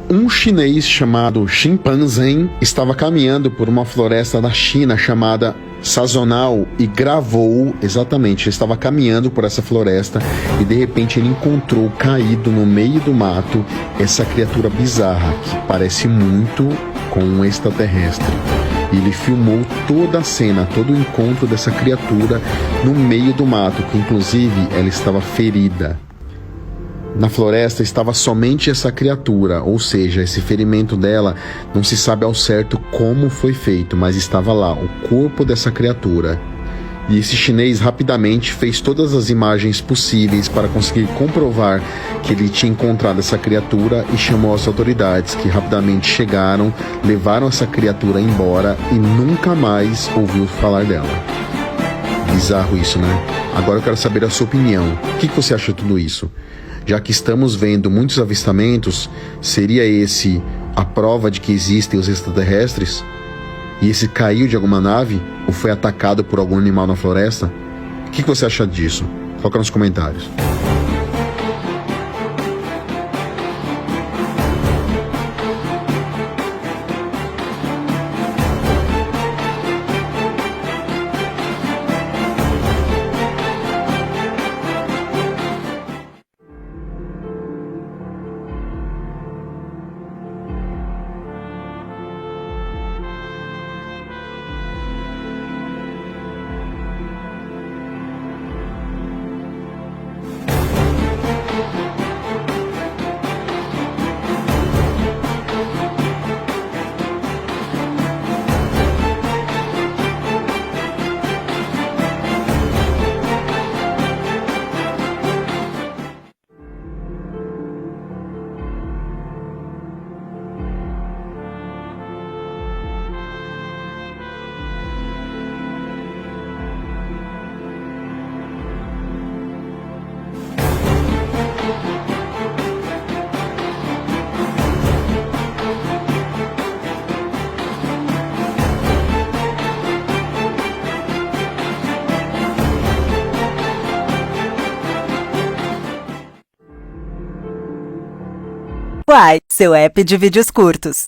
Um chinês chamado Chimpanzé estava caminhando por uma floresta da China chamada Sazonal e gravou, exatamente, ele estava caminhando por essa floresta e de repente ele encontrou caído no meio do mato essa criatura bizarra que parece muito com um extraterrestre. Ele filmou toda a cena, todo o encontro dessa criatura no meio do mato, que inclusive ela estava ferida. Na floresta estava somente essa criatura, ou seja, esse ferimento dela não se sabe ao certo como foi feito, mas estava lá, o corpo dessa criatura. E esse chinês rapidamente fez todas as imagens possíveis para conseguir comprovar que ele tinha encontrado essa criatura e chamou as autoridades, que rapidamente chegaram, levaram essa criatura embora e nunca mais ouviu falar dela. Bizarro isso, né? Agora eu quero saber a sua opinião. O que você acha de tudo isso? Já que estamos vendo muitos avistamentos, seria esse a prova de que existem os extraterrestres? E esse caiu de alguma nave? Ou foi atacado por algum animal na floresta? O que você acha disso? Coloca nos comentários. Uai, seu app de vídeos curtos.